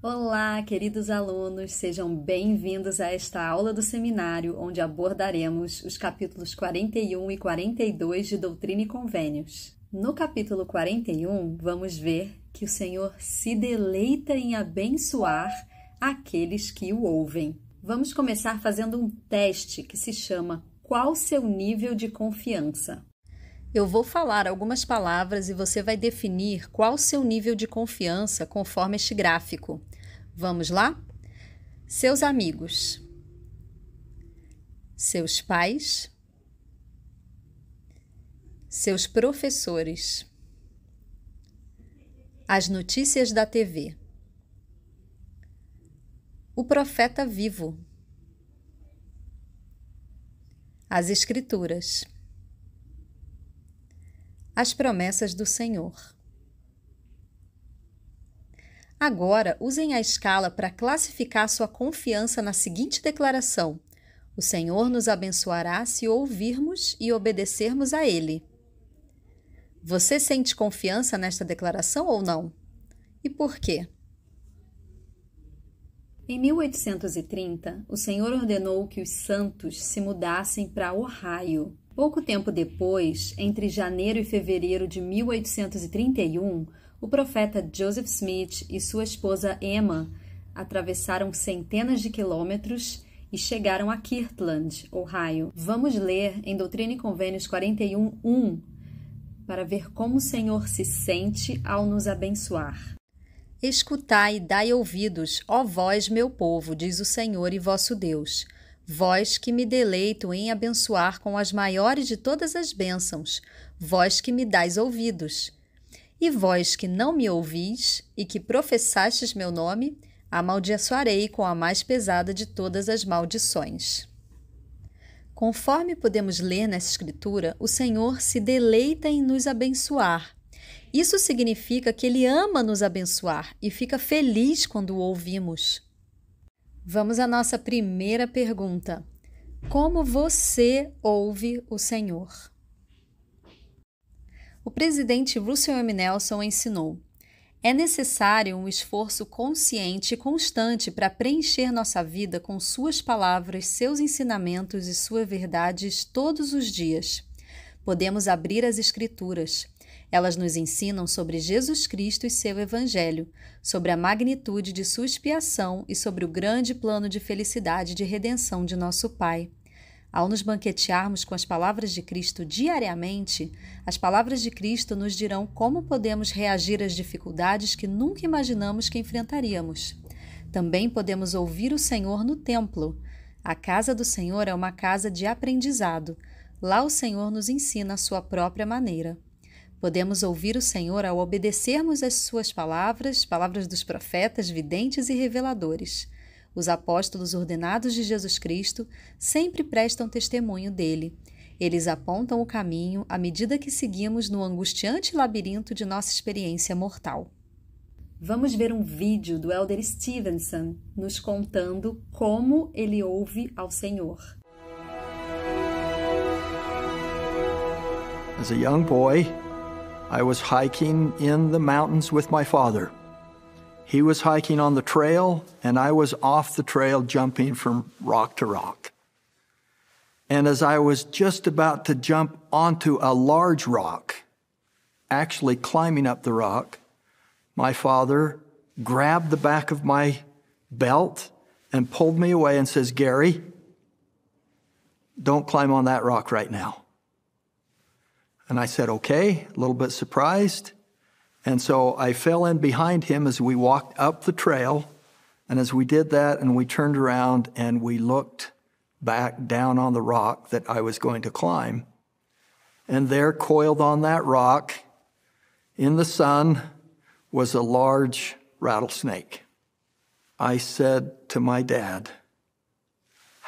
Olá, queridos alunos, sejam bem-vindos a esta aula do seminário, onde abordaremos os capítulos 41 e 42 de Doutrina e Convênios. No capítulo 41, vamos ver que o Senhor se deleita em abençoar aqueles que o ouvem. Vamos começar fazendo um teste que se chama Qual seu nível de confiança? Eu vou falar algumas palavras e você vai definir qual o seu nível de confiança conforme este gráfico. Vamos lá? Seus amigos, seus pais, seus professores, as notícias da TV, o profeta vivo, as escrituras, as promessas do Senhor. Agora, usem a escala para classificar sua confiança na seguinte declaração: o Senhor nos abençoará se ouvirmos e obedecermos a Ele. Você sente confiança nesta declaração ou não? E por quê? Em 1830, o Senhor ordenou que os santos se mudassem para Ohio. Pouco tempo depois, entre janeiro e fevereiro de 1831, o profeta Joseph Smith e sua esposa Emma atravessaram centenas de quilômetros e chegaram a Kirtland, Ohio. Vamos ler em Doutrina e Convênios 41:1 para ver como o Senhor se sente ao nos abençoar. Escutai e dai ouvidos, ó vós, meu povo, diz o Senhor e vosso Deus, vós que me deleito em abençoar com as maiores de todas as bênçãos, vós que me dais ouvidos. E vós que não me ouvis e que professastes meu nome, amaldiçoarei com a mais pesada de todas as maldições. Conforme podemos ler nessa escritura, o Senhor se deleita em nos abençoar. Isso significa que Ele ama nos abençoar e fica feliz quando o ouvimos. Vamos à nossa primeira pergunta. Como você ouve o Senhor? O presidente Russell M. Nelson ensinou: é necessário um esforço consciente e constante para preencher nossa vida com suas palavras, seus ensinamentos e suas verdades todos os dias. Podemos abrir as Escrituras. Elas nos ensinam sobre Jesus Cristo e seu Evangelho, sobre a magnitude de sua expiação e sobre o grande plano de felicidade e de redenção de nosso Pai. Ao nos banquetearmos com as palavras de Cristo diariamente, as palavras de Cristo nos dirão como podemos reagir às dificuldades que nunca imaginamos que enfrentaríamos. Também podemos ouvir o Senhor no templo. A casa do Senhor é uma casa de aprendizado. Lá o Senhor nos ensina a sua própria maneira. Podemos ouvir o Senhor ao obedecermos às suas palavras, palavras dos profetas, videntes e reveladores. Os apóstolos ordenados de Jesus Cristo sempre prestam testemunho dele. Eles apontam o caminho à medida que seguimos no angustiante labirinto de nossa experiência mortal. Vamos ver um vídeo do Elder Stevenson nos contando como ele ouve ao Senhor. As a young boy, I was hiking in the mountains with my father. He was hiking on the trail, and I was off the trail jumping from rock to rock. And as I was just about to jump onto a large rock, actually climbing up the rock, my father grabbed the back of my belt and pulled me away and says, "Gary, don't climb on that rock right now." And I said, "Okay," a little bit surprised. And so I fell in behind him as we walked up the trail. And as we did that and we turned around and we looked back down on the rock that I was going to climb. And there, coiled on that rock in the sun, was a large rattlesnake. I said to my dad,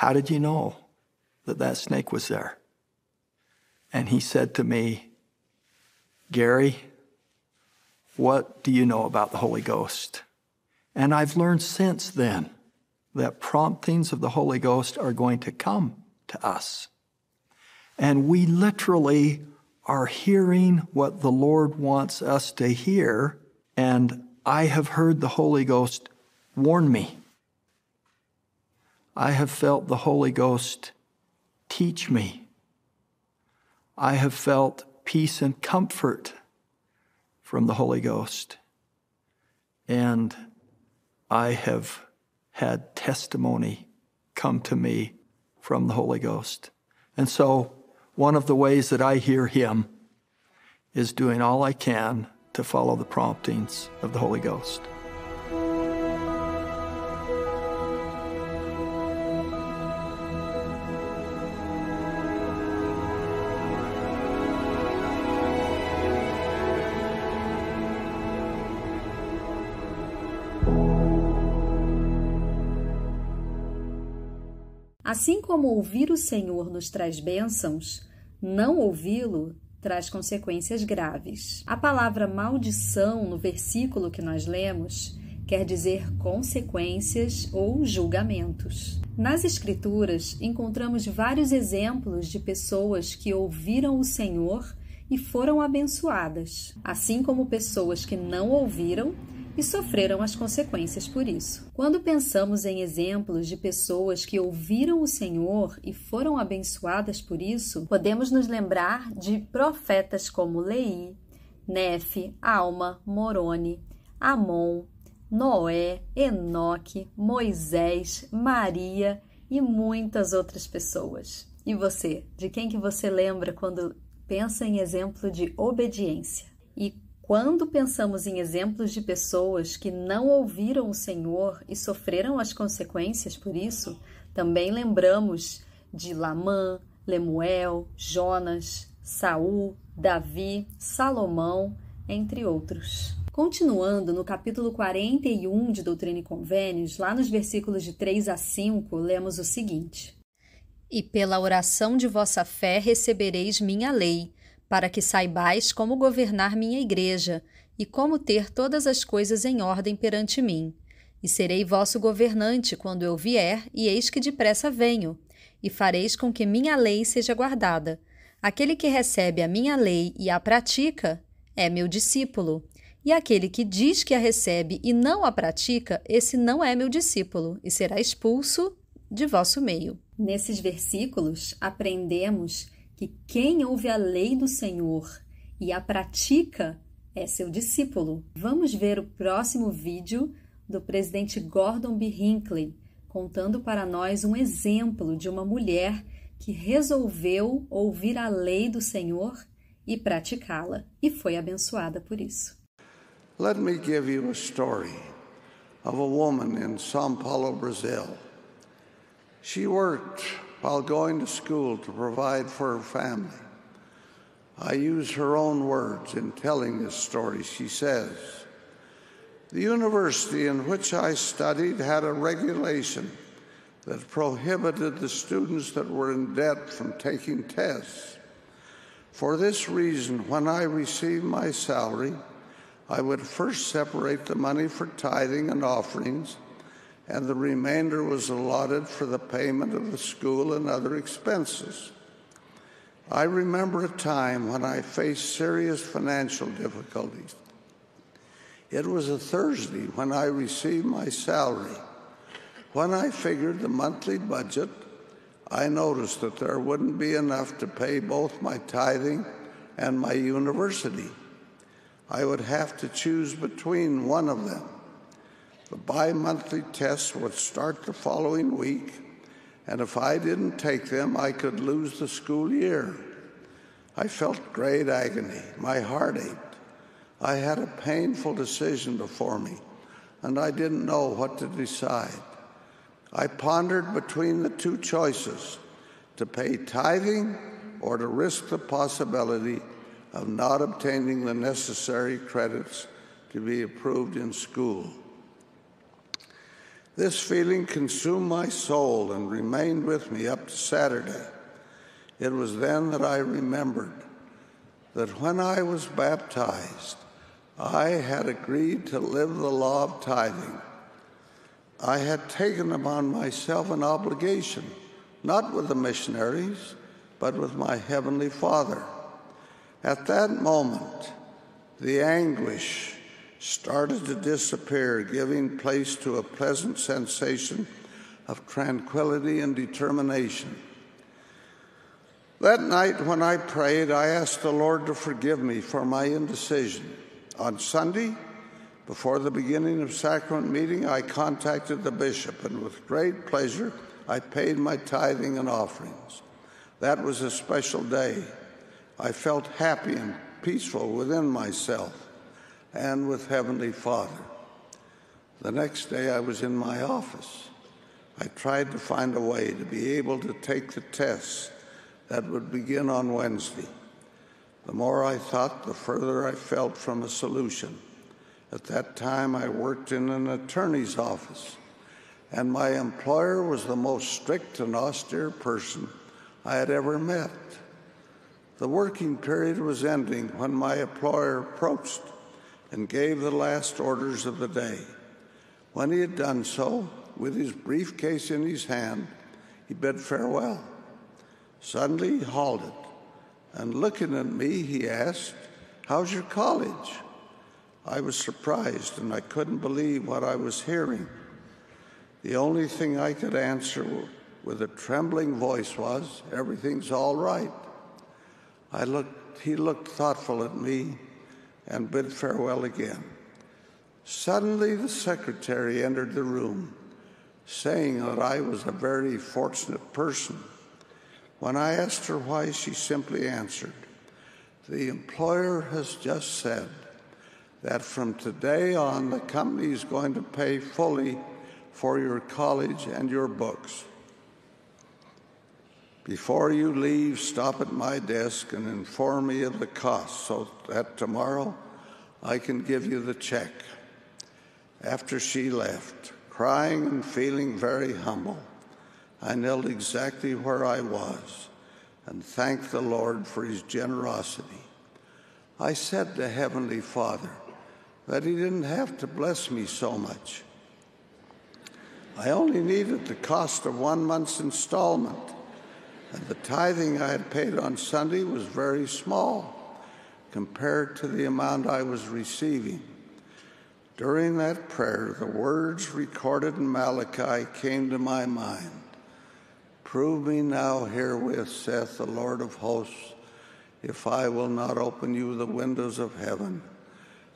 "How did you know that that snake was there?" And he said to me, "Gary, what do you know about the Holy Ghost?" And I've learned since then that promptings of the Holy Ghost are going to come to us. And we literally are hearing what the Lord wants us to hear. And I have heard the Holy Ghost warn me. I have felt the Holy Ghost teach me. I have felt peace and comfort from the Holy Ghost. And I have had testimony come to me from the Holy Ghost. And so one of the ways that I hear him is doing all I can to follow the promptings of the Holy Ghost. Assim como ouvir o Senhor nos traz bênçãos, não ouvi-lo traz consequências graves. A palavra maldição no versículo que nós lemos quer dizer consequências ou julgamentos. Nas Escrituras, encontramos vários exemplos de pessoas que ouviram o Senhor e foram abençoadas, assim como pessoas que não ouviram e sofreram as consequências por isso. Quando pensamos em exemplos de pessoas que ouviram o Senhor e foram abençoadas por isso, podemos nos lembrar de profetas como Leí, Nefe, Alma, Moroni, Amon, Noé, Enoque, Moisés, Maria e muitas outras pessoas. E você? De quem que você lembra quando pensa em exemplo de obediência? E quando pensamos em exemplos de pessoas que não ouviram o Senhor e sofreram as consequências por isso, também lembramos de Lamã, Lemuel, Jonas, Saul, Davi, Salomão, entre outros. Continuando no capítulo 41 de Doutrina e Convênios, lá nos versículos de 3 a 5, lemos o seguinte: E pela oração de vossa fé recebereis minha lei, para que saibais como governar minha igreja e como ter todas as coisas em ordem perante mim. E serei vosso governante quando eu vier, e eis que depressa venho, e fareis com que minha lei seja guardada. Aquele que recebe a minha lei e a pratica é meu discípulo, e aquele que diz que a recebe e não a pratica, esse não é meu discípulo, e será expulso de vosso meio. Nesses versículos, aprendemos que quem ouve a lei do Senhor e a pratica é seu discípulo. Vamos ver o próximo vídeo do presidente Gordon B. Hinckley, contando para nós um exemplo de uma mulher que resolveu ouvir a lei do Senhor e praticá-la, e foi abençoada por isso. Let me give you a story of a woman in São Paulo, Brazil. She worked while going to school to provide for her family. I use her own words in telling this story. She says, "The university in which I studied had a regulation that prohibited the students that were in debt from taking tests. For this reason, when I received my salary, I would first separate the money for tithing and offerings, and the remainder was allotted for the payment of the school and other expenses. I remember a time when I faced serious financial difficulties. It was a Thursday when I received my salary. When I figured the monthly budget, I noticed that there wouldn't be enough to pay both my tithing and my university. I would have to choose between one of them. The bi-monthly tests would start the following week, and if I didn't take them, I could lose the school year. I felt great agony. My heart ached. I had a painful decision before me, and I didn't know what to decide. I pondered between the two choices, to pay tithing or to risk the possibility of not obtaining the necessary credits to be approved in school. This feeling consumed my soul and remained with me up to Saturday. It was then that I remembered that when I was baptized, I had agreed to live the law of tithing. I had taken upon myself an obligation, not with the missionaries, but with my Heavenly Father. At that moment, the anguish started to disappear, giving place to a pleasant sensation of tranquility and determination. That night when I prayed, I asked the Lord to forgive me for my indecision. On Sunday, before the beginning of sacrament meeting, I contacted the bishop, and with great pleasure, I paid my tithing and offerings. That was a special day. I felt happy and peaceful within myself and with Heavenly Father. The next day, I was in my office. I tried to find a way to be able to take the tests that would begin on Wednesday. The more I thought, the further I felt from a solution. At that time, I worked in an attorney's office, and my employer was the most strict and austere person I had ever met. The working period was ending when my employer approached and gave the last orders of the day. When he had done so, with his briefcase in his hand, he bid farewell. Suddenly he halted, and looking at me, he asked, "How's your college?" I was surprised, and I couldn't believe what I was hearing. The only thing I could answer with a trembling voice was, "Everything's all right." He looked thoughtful at me and bid farewell again. Suddenly the secretary entered the room, saying that I was a very fortunate person. When I asked her why, she simply answered, "The employer has just said that from today on the company is going to pay fully for your college and your books. Before you leave, stop at my desk and inform me of the cost so that tomorrow I can give you the check." After she left, crying and feeling very humble, I knelt exactly where I was and thanked the Lord for his generosity. I said to Heavenly Father that he didn't have to bless me so much. I only needed the cost of 1 month's installment, and the tithing I had paid on Sunday was very small compared to the amount I was receiving. During that prayer, the words recorded in Malachi came to my mind. "Prove me now herewith, saith the Lord of hosts, if I will not open you the windows of heaven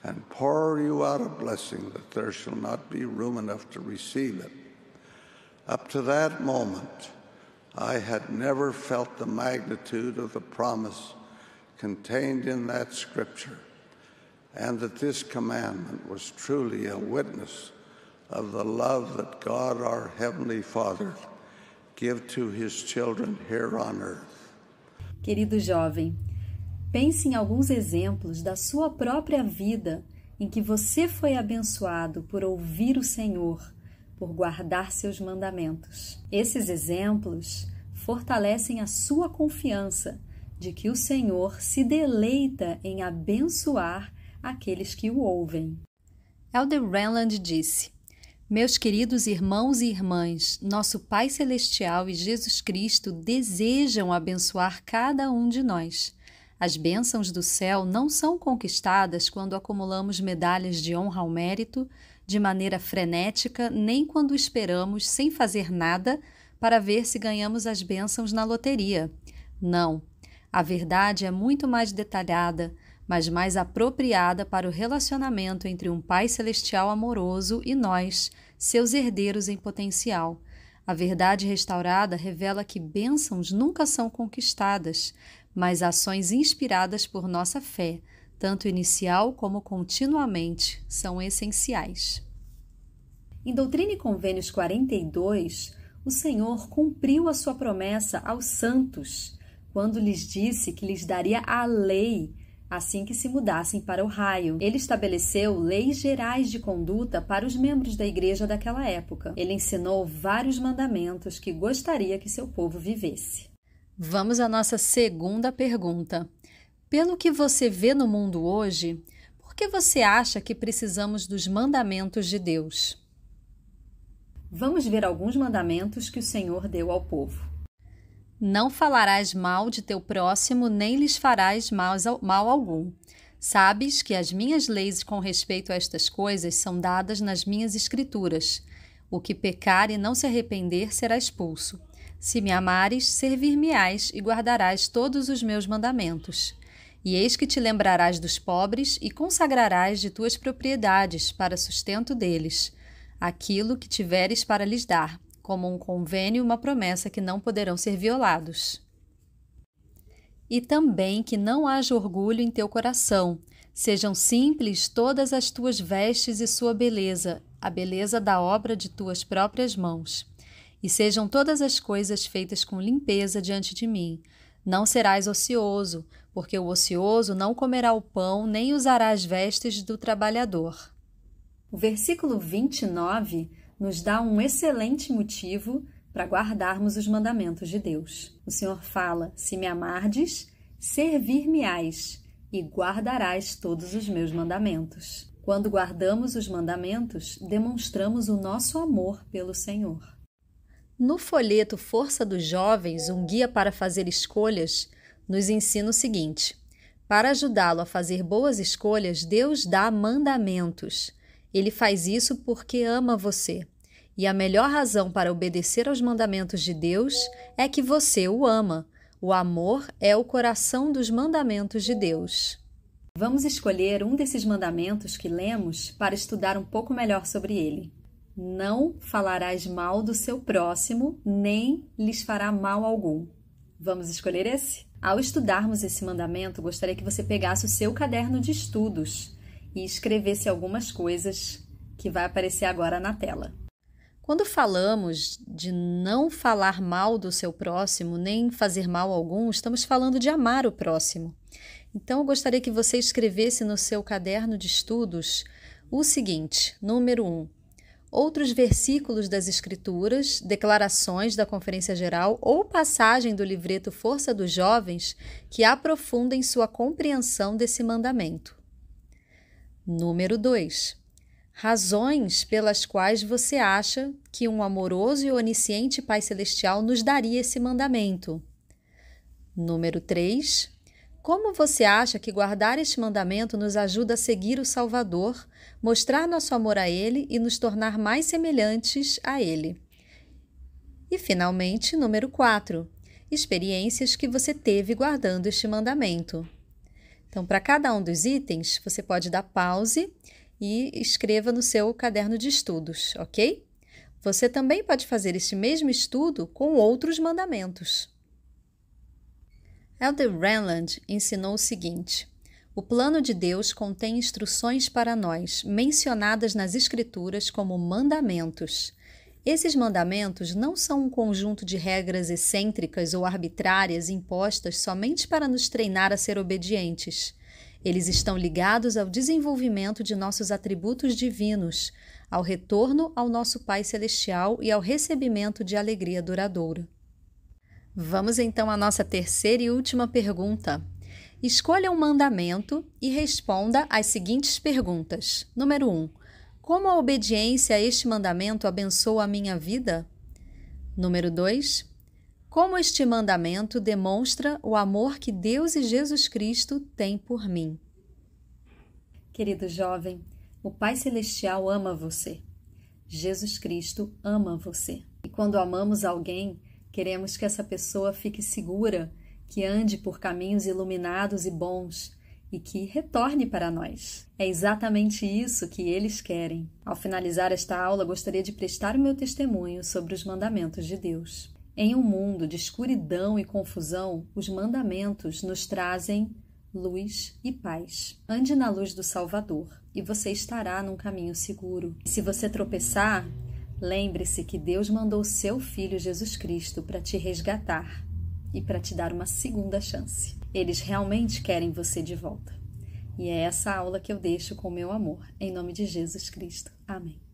and pour you out a blessing that there shall not be room enough to receive it." Up to that moment, I had never felt the magnitude of the promise contained in that scripture, and that this commandment was truly a witness of the love that God, our Heavenly Father, gives to his children here on earth. Querido jovem, pense em alguns exemplos da sua própria vida em que você foi abençoado por ouvir o Senhor, por guardar seus mandamentos. Esses exemplos fortalecem a sua confiança de que o Senhor se deleita em abençoar aqueles que o ouvem. Elder Renland disse: "Meus queridos irmãos e irmãs, nosso Pai Celestial e Jesus Cristo desejam abençoar cada um de nós. As bênçãos do céu não são conquistadas quando acumulamos medalhas de honra ao mérito, de maneira frenética, nem quando esperamos, sem fazer nada, para ver se ganhamos as bênçãos na loteria. Não. A verdade é muito mais detalhada, mas mais apropriada para o relacionamento entre um Pai Celestial amoroso e nós, seus herdeiros em potencial. A verdade restaurada revela que bênçãos nunca são conquistadas, mas ações inspiradas por nossa fé, tanto inicial como continuamente, são essenciais." Em Doutrina e Convênios 42, o Senhor cumpriu a sua promessa aos santos, quando lhes disse que lhes daria a lei assim que se mudassem para o raio. Ele estabeleceu leis gerais de conduta para os membros da igreja daquela época. Ele ensinou vários mandamentos que gostaria que seu povo vivesse. Vamos à nossa segunda pergunta. Pelo que você vê no mundo hoje, por que você acha que precisamos dos mandamentos de Deus? Vamos ver alguns mandamentos que o Senhor deu ao povo. Não falarás mal de teu próximo, nem lhes farás mal algum. Sabes que as minhas leis com respeito a estas coisas são dadas nas minhas escrituras. O que pecar e não se arrepender será expulso. Se me amares, servir-me-ás e guardarás todos os meus mandamentos. E eis que te lembrarás dos pobres e consagrarás de tuas propriedades para sustento deles, aquilo que tiveres para lhes dar, como um convênio e uma promessa que não poderão ser violados. E também que não haja orgulho em teu coração, sejam simples todas as tuas vestes e sua beleza, a beleza da obra de tuas próprias mãos. E sejam todas as coisas feitas com limpeza diante de mim. Não serás ocioso, porque o ocioso não comerá o pão, nem usará as vestes do trabalhador. O versículo 29 nos dá um excelente motivo para guardarmos os mandamentos de Deus. O Senhor fala: se me amardes, servir-me-ás e guardarás todos os meus mandamentos. Quando guardamos os mandamentos, demonstramos o nosso amor pelo Senhor. No folheto Força dos Jovens, um guia para fazer escolhas, nos ensina o seguinte: para ajudá-lo a fazer boas escolhas, Deus dá mandamentos. Ele faz isso porque ama você. E a melhor razão para obedecer aos mandamentos de Deus é que você o ama. O amor é o coração dos mandamentos de Deus. Vamos escolher um desses mandamentos que lemos para estudar um pouco melhor sobre ele. Não falarás mal do seu próximo, nem lhes fará mal algum. Vamos escolher esse? Ao estudarmos esse mandamento, gostaria que você pegasse o seu caderno de estudos e escrevesse algumas coisas que vai aparecer agora na tela. Quando falamos de não falar mal do seu próximo, nem fazer mal algum, estamos falando de amar o próximo. Então, eu gostaria que você escrevesse no seu caderno de estudos o seguinte: número 1. Outros versículos das Escrituras, declarações da Conferência Geral ou passagem do livreto Força dos Jovens que aprofundem sua compreensão desse mandamento. Número 2. Razões pelas quais você acha que um amoroso e onisciente Pai Celestial nos daria esse mandamento. Número 3. Como você acha que guardar este mandamento nos ajuda a seguir o Salvador, mostrar nosso amor a Ele e nos tornar mais semelhantes a Ele? E, finalmente, número 4. Experiências que você teve guardando este mandamento. Então, para cada um dos itens, você pode dar pause e escreva no seu caderno de estudos, ok? Você também pode fazer este mesmo estudo com outros mandamentos. Elder Renland ensinou o seguinte: o plano de Deus contém instruções para nós, mencionadas nas Escrituras como mandamentos. Esses mandamentos não são um conjunto de regras excêntricas ou arbitrárias impostas somente para nos treinar a ser obedientes. Eles estão ligados ao desenvolvimento de nossos atributos divinos, ao retorno ao nosso Pai Celestial e ao recebimento de alegria duradoura. Vamos então à nossa terceira e última pergunta. Escolha um mandamento e responda às seguintes perguntas. Número 1. Como a obediência a este mandamento abençoa a minha vida? Número 2. Como este mandamento demonstra o amor que Deus e Jesus Cristo têm por mim? Querido jovem, o Pai Celestial ama você. Jesus Cristo ama você. E quando amamos alguém, queremos que essa pessoa fique segura, que ande por caminhos iluminados e bons e que retorne para nós. É exatamente isso que eles querem. Ao finalizar esta aula, gostaria de prestar o meu testemunho sobre os mandamentos de Deus. Em um mundo de escuridão e confusão, os mandamentos nos trazem luz e paz. Ande na luz do Salvador e você estará num caminho seguro. E se você tropeçar, lembre-se que Deus mandou seu Filho Jesus Cristo para te resgatar e para te dar uma segunda chance. Eles realmente querem você de volta. E é essa aula que eu deixo com meu amor. Em nome de Jesus Cristo. Amém.